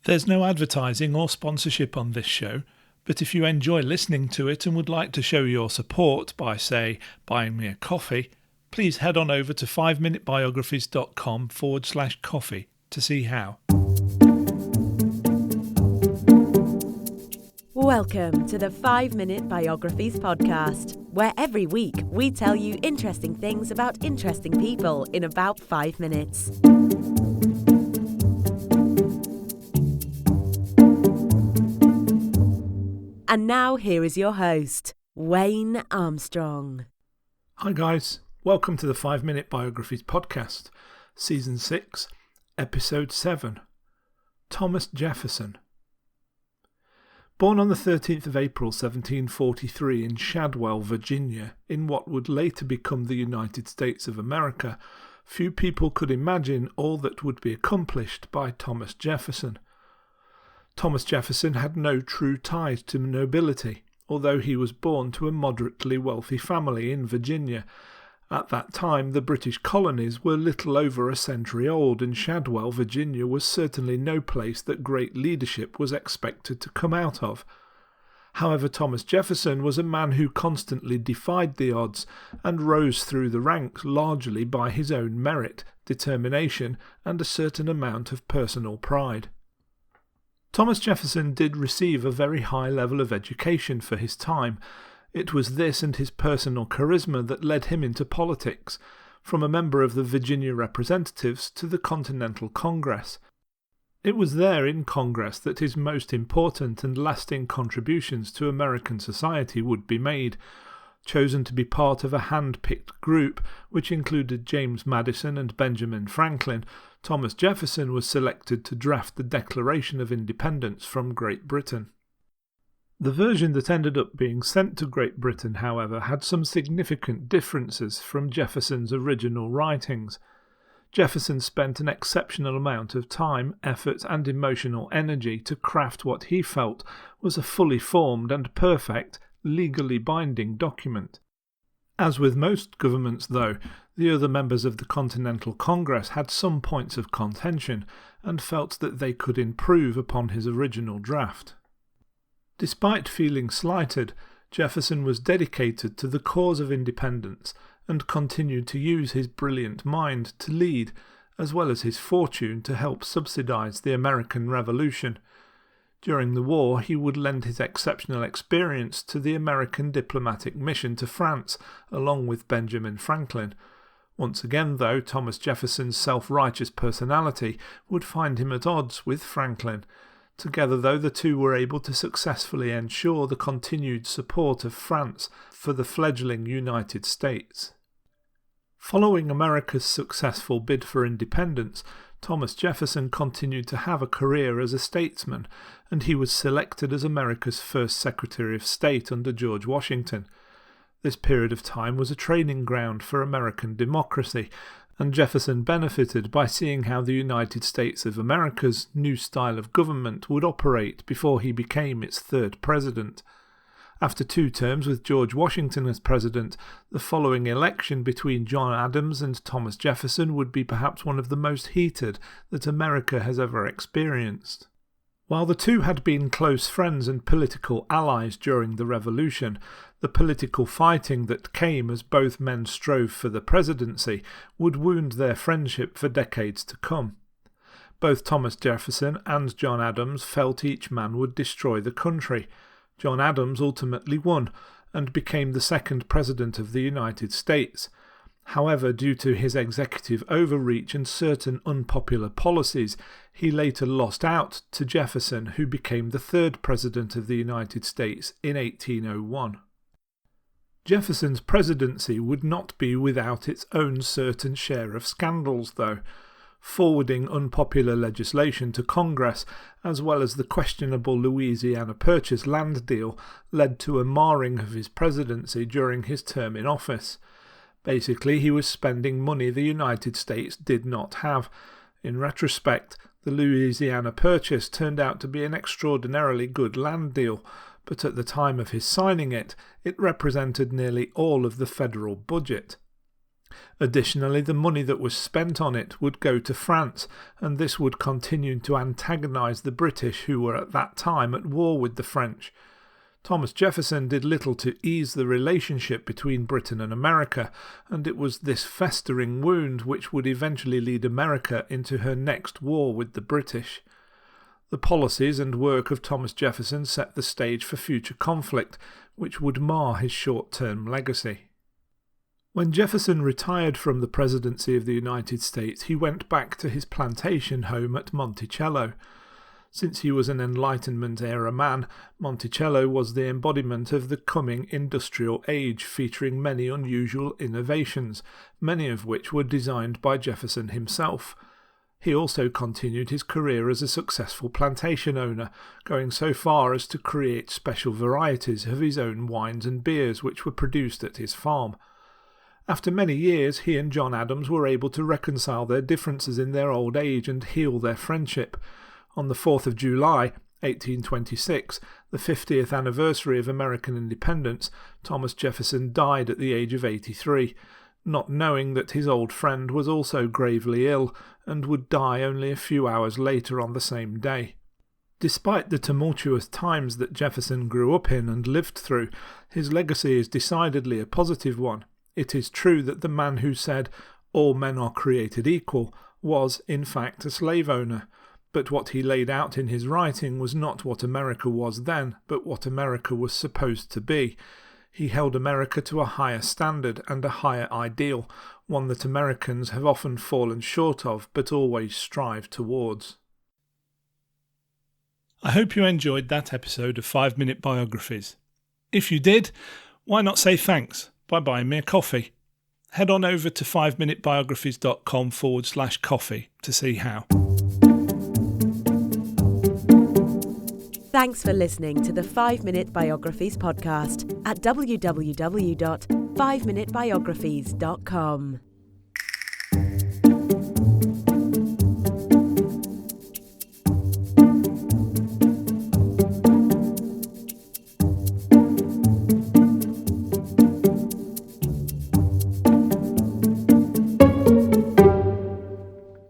There's no advertising or sponsorship on this show, but if you enjoy listening to it and would like to show your support by, say, buying me a coffee, please head on over to 5minutebiographies.com/coffee to see how. Welcome to the 5-Minute Biographies podcast, where every week we tell you interesting things about interesting people in about 5 minutes. And now here is your host, Wayne Armstrong. Hi guys, welcome to the 5-Minute Biographies podcast, Season 6, Episode 7, Thomas Jefferson. Born on the 13th of April 1743 in Shadwell, Virginia, in what would later become the United States of America, few people could imagine all that would be accomplished by Thomas Jefferson. Thomas Jefferson had no true ties to nobility, although he was born to a moderately wealthy family in Virginia. At that time, the British colonies were little over a century old, and Shadwell, Virginia, was certainly no place that great leadership was expected to come out of. However, Thomas Jefferson was a man who constantly defied the odds and rose through the ranks largely by his own merit, determination, and a certain amount of personal pride. Thomas Jefferson did receive a very high level of education for his time. It was this and his personal charisma that led him into politics, from a member of the Virginia Representatives to the Continental Congress. It was there in Congress that his most important and lasting contributions to American society would be made. Chosen to be part of a hand-picked group which included James Madison and Benjamin Franklin, Thomas Jefferson was selected to draft the Declaration of Independence from Great Britain. The version that ended up being sent to Great Britain, however, had some significant differences from Jefferson's original writings. Jefferson spent an exceptional amount of time, effort, and emotional energy to craft what he felt was a fully formed and perfect, legally binding document. As with most governments, though, the other members of the Continental Congress had some points of contention and felt that they could improve upon his original draft. Despite feeling slighted, Jefferson was dedicated to the cause of independence and continued to use his brilliant mind to lead, as well as his fortune to help subsidize the American Revolution. During the war, he would lend his exceptional experience to the American diplomatic mission to France, along with Benjamin Franklin. Once again, though, Thomas Jefferson's self-righteous personality would find him at odds with Franklin. Together, though, the two were able to successfully ensure the continued support of France for the fledgling United States. Following America's successful bid for independence, Thomas Jefferson continued to have a career as a statesman, and he was selected as America's first Secretary of State under George Washington. This period of time was a training ground for American democracy, and Jefferson benefited by seeing how the United States of America's new style of government would operate before he became its third president. After 2 terms with George Washington as president, the following election between John Adams and Thomas Jefferson would be perhaps one of the most heated that America has ever experienced. While the two had been close friends and political allies during the Revolution, the political fighting that came as both men strove for the presidency would wound their friendship for decades to come. Both Thomas Jefferson and John Adams felt each man would destroy the country. John Adams ultimately won and became the second president of the United States. However, due to his executive overreach and certain unpopular policies, he later lost out to Jefferson, who became the third president of the United States in 1801. Jefferson's presidency would not be without its own certain share of scandals, though. Forwarding unpopular legislation to Congress, as well as the questionable Louisiana Purchase land deal, led to a marring of his presidency during his term in office. Basically, he was spending money the United States did not have. In retrospect, the Louisiana Purchase turned out to be an extraordinarily good land deal, but at the time of his signing it, it represented nearly all of the federal budget. Additionally, the money that was spent on it would go to France, and this would continue to antagonise the British, who were at that time at war with the French. Thomas Jefferson did little to ease the relationship between Britain and America, and it was this festering wound which would eventually lead America into her next war with the British. The policies and work of Thomas Jefferson set the stage for future conflict, which would mar his short-term legacy. When Jefferson retired from the presidency of the United States, he went back to his plantation home at Monticello. Since he was an Enlightenment-era man, Monticello was the embodiment of the coming industrial age, featuring many unusual innovations, many of which were designed by Jefferson himself. He also continued his career as a successful plantation owner, going so far as to create special varieties of his own wines and beers which were produced at his farm. After many years, he and John Adams were able to reconcile their differences in their old age and heal their friendship. On the 4th of July, 1826, the 50th anniversary of American independence, Thomas Jefferson died at the age of 83, not knowing that his old friend was also gravely ill and would die only a few hours later on the same day. Despite the tumultuous times that Jefferson grew up in and lived through, his legacy is decidedly a positive one. It is true that the man who said, "All men are created equal," was, in fact, a slave owner. But what he laid out in his writing was not what America was then, but what America was supposed to be. He held America to a higher standard and a higher ideal, one that Americans have often fallen short of, but always strive towards. I hope you enjoyed that episode of 5 Minute Biographies. If you did, why not say thanks by buying me a coffee? Head on over to 5minutebiographies.com/coffee to see how. Thanks for listening to the 5 Minute Biographies podcast at www.5minutebiographies.com.